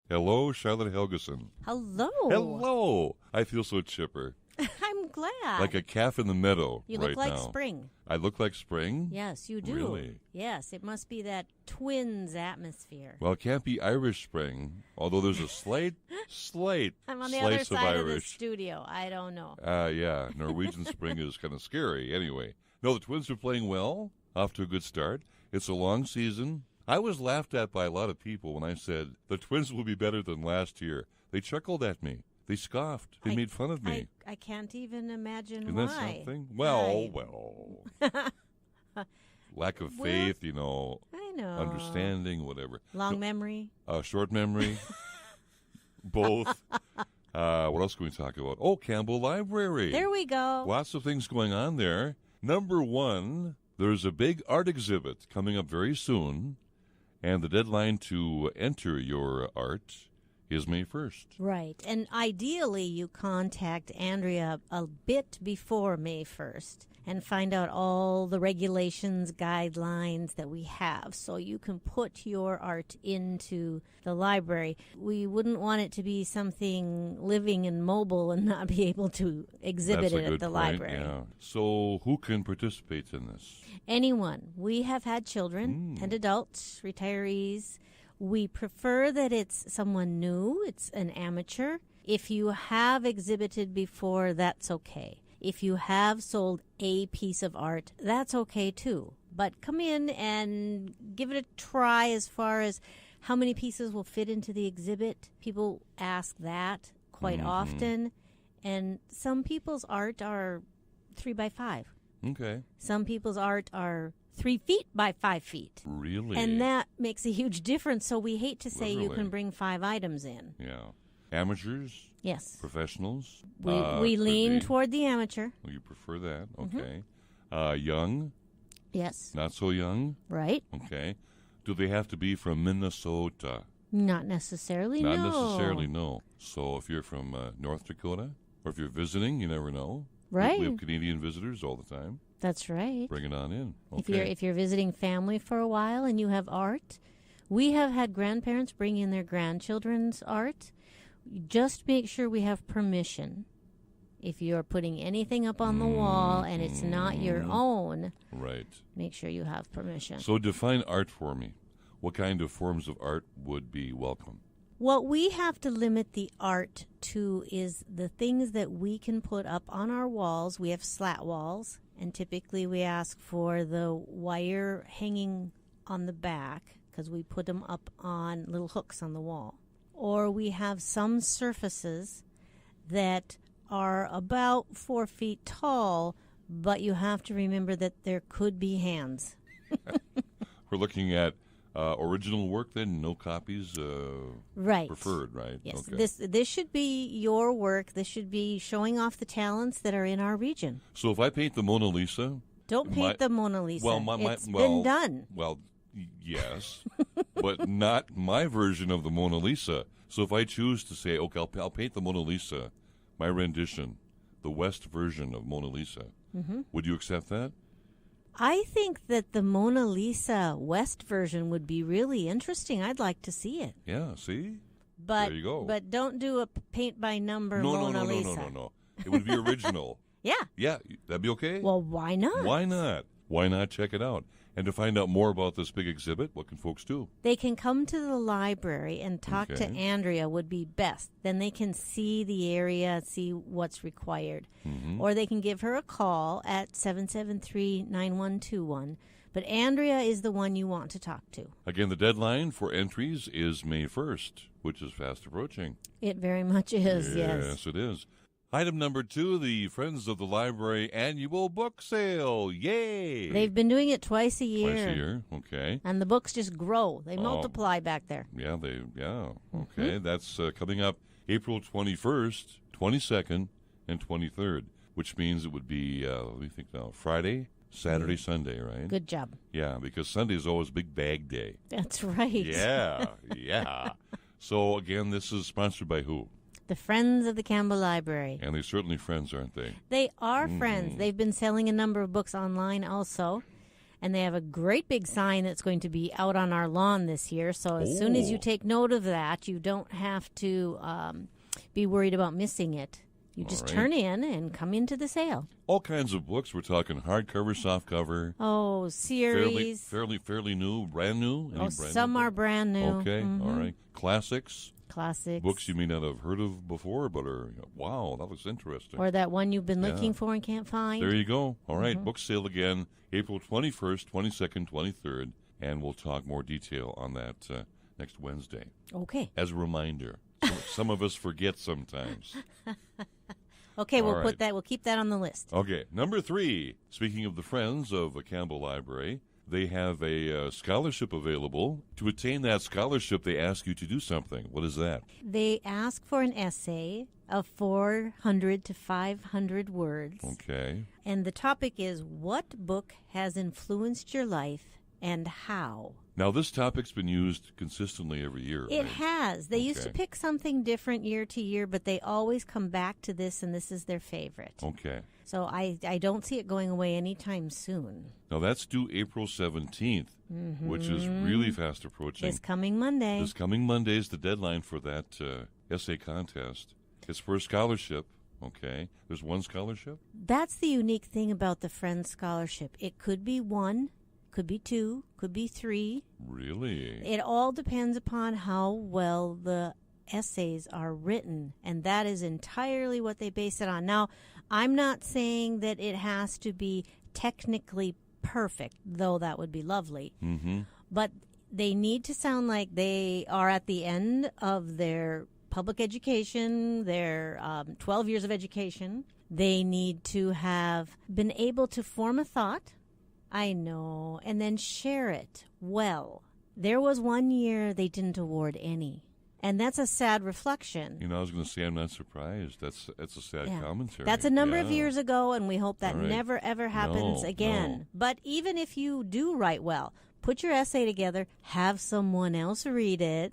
Hello, Charlotte Helgeson. Hello. Hello. I feel so chipper. I'm glad. Like a calf in the meadow You right look like now. spring. I look like spring? Yes, you do. Really? Yes, it must be that twins atmosphere. Well, it can't be Irish spring, although there's a slight I'm on the slice other side of the Irish. studio. I don't know. Yeah, Norwegian spring is kind of scary. Anyway, no, the Twins are playing well, off to a good start. It's a long season. I was laughed at by a lot of people when I said the Twins will be better than last year. They chuckled at me. They scoffed. They made fun of me. I can't even imagine Isn't why. that something? Well. Lack of faith, I know. understanding, whatever. Long memory. Short memory. Both. What else can we talk about? Oh, Campbell Library. There we go. Lots of things going on there. Number one, there's a big art exhibit coming up very soon, and the deadline to enter your art is May 1st. Right. And ideally, you contact Andrea a bit before May 1st and find out all the regulations, guidelines that we have so you can put your art into the library. We wouldn't want it to be something living and mobile and not be able to exhibit it at the library. Yeah. So who can participate in this? Anyone. We have had children and adults, retirees. We prefer that it's someone new, it's an amateur. If you have exhibited before, that's okay. If you have sold a piece of art, that's okay too. But come in and give it a try as far as how many pieces will fit into the exhibit. People ask that quite often. And some people's art are 3 by 5. Okay. Some people's art are 3 feet by 5 feet. Really? And that makes a huge difference. So we hate to say you Literally. can bring 5 items in. Yeah. Amateurs? Yes. Professionals? We lean toward the amateur. Well, you prefer that. Okay. Young? Yes. Not so young? Right? Okay. Do they have to be from Minnesota? Not necessarily, Not no. necessarily, no. So if you're from North Dakota, or if you're visiting, you never know. Right. We have Canadian visitors all the time. That's right. Bring it on in. Okay. If you're visiting family for a while and you have art, we have had grandparents bring in their grandchildren's art. Just make sure we have permission. If you're putting anything up on the wall and it's not your own, Right. make sure you have permission. So define art for me. What kind of forms of art would be welcome? What we have to limit the art to is the things that we can put up on our walls. We have slat walls, and typically we ask for the wire hanging on the back because we put them up on little hooks on the wall. Or we have some surfaces that are about 4 feet tall, but you have to remember that there could be hands. We're looking at original work then, no copies Right. preferred, right? Yes, Okay. this should be your work. This should be showing off the talents that are in our region. So if I paint the Mona Lisa... Don't paint the Mona Lisa. Well, It's been done. Well, yes, but not my version of the Mona Lisa. So if I choose to say, okay, I'll paint the Mona Lisa, my rendition, the West version of Mona Lisa, would you accept that? I think that the Mona Lisa West version would be really interesting. I'd like to see it. Yeah, see? But, There you go. But don't do a paint by number Mona Lisa. No. It would be original. Yeah. Yeah, that'd be okay? Well, why not? Why not? Why not check it out? And to find out more about this big exhibit, what can folks do? They can come to the library and talk to Okay. Andrea would be best. Then they can see the area, see what's required. Or they can give her a call at 773-9121. But Andrea is the one you want to talk to. Again, the deadline for entries is May 1st, which is fast approaching. It very much is, yes. Yes, it is. Item number 2, the Friends of the Library annual book sale. Yay! They've been doing it twice a year. Twice a year, okay. And the books just grow. They multiply back there. Yeah, okay. That's coming up April 21st, 22nd, and 23rd, which means it would be, let me think now, Friday, Saturday, Sunday, right? Good job. Yeah, because Sunday is always big bag day. That's right. Yeah. So, again, this is sponsored by who? The Friends of the Campbell Library. And they're certainly friends, aren't they? They are friends. They've been selling a number of books online also. And they have a great big sign that's going to be out on our lawn this year. So as soon as you take note of that, you don't have to be worried about missing it. You just turn in and come into the sale. All kinds of books. We're talking hardcover, softcover. Oh, series. Fairly new, brand new. Any Some are brand new. Okay, all right. Classics. Books you may not have heard of before, but are, wow, that looks interesting. Or that one you've been looking for and can't find. There you go. All right, book sale again, April 21st, 22nd, 23rd, and we'll talk more detail on that next Wednesday. Okay. As a reminder. Some of us forget sometimes. Okay, we'll keep that on the list. Okay, number 3. Speaking of the Friends of Campbell Library, they have a scholarship available. To attain that scholarship, they ask you to do something. What is that? They ask for an essay of 400 to 500 words. Okay. And the topic is, what book has influenced your life and how? Now, this topic's been used consistently every year. It has. They used to pick something different year to year, but they always come back to this, and this is their favorite. Okay. So I don't see it going away anytime soon. Now, that's due April 17th, which is really fast approaching. This coming Monday. This coming Monday is the deadline for that essay contest. It's for a scholarship. Okay. There's one scholarship? That's the unique thing about the Friends Scholarship. It could be 1. Could be 2, could be 3. Really? It all depends upon how well the essays are written, and that is entirely what they base it on. Now, I'm not saying that it has to be technically perfect, though that would be lovely. But they need to sound like they are at the end of their public education, their 12 years of education. They need to have been able to form a thought. I know, and then share it well. There was one year they didn't award any, and that's a sad reflection. I was going to say I'm not surprised. That's a sad commentary. That's a number of years ago, and we hope that never, ever happens again. No. But even if you do write well, put your essay together, have someone else read it,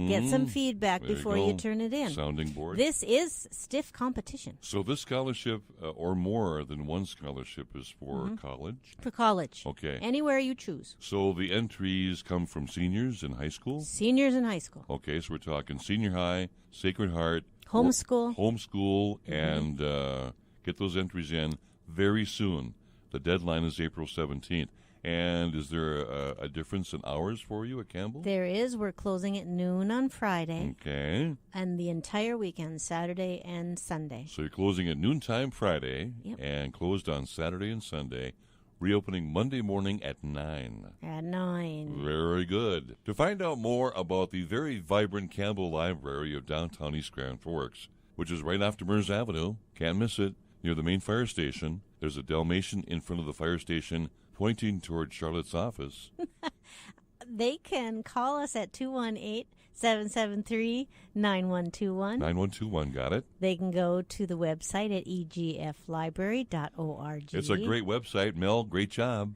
get some feedback before you turn it in. Sounding board. This is stiff competition. So this scholarship, or more than one scholarship, is for college? For college. Okay. Anywhere you choose. So the entries come from seniors in high school? Seniors in high school. Okay, so we're talking senior high, Sacred Heart. Homeschool. And get those entries in very soon. The deadline is April 17th. And is there a difference in hours for you at Campbell? There is. We're closing at noon on Friday. Okay. And the entire weekend, Saturday and Sunday. So you're closing at noontime Friday and closed on Saturday and Sunday, reopening Monday morning at 9. At 9. Very good. To find out more about the very vibrant Campbell Library of downtown East Grand Forks, which is right off Demers Avenue, can't miss it, near the main fire station. There's a Dalmatian in front of the fire station pointing toward Charlotte's office. They can call us at 218-773-9121. 9121, got it. They can go to the website at egflibrary.org. It's a great website, Mel. Great job.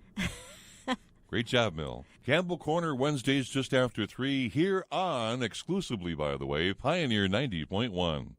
Great job, Mel. Campbell Corner, Wednesdays just after 3, here on, exclusively, by the way, Pioneer 90.1.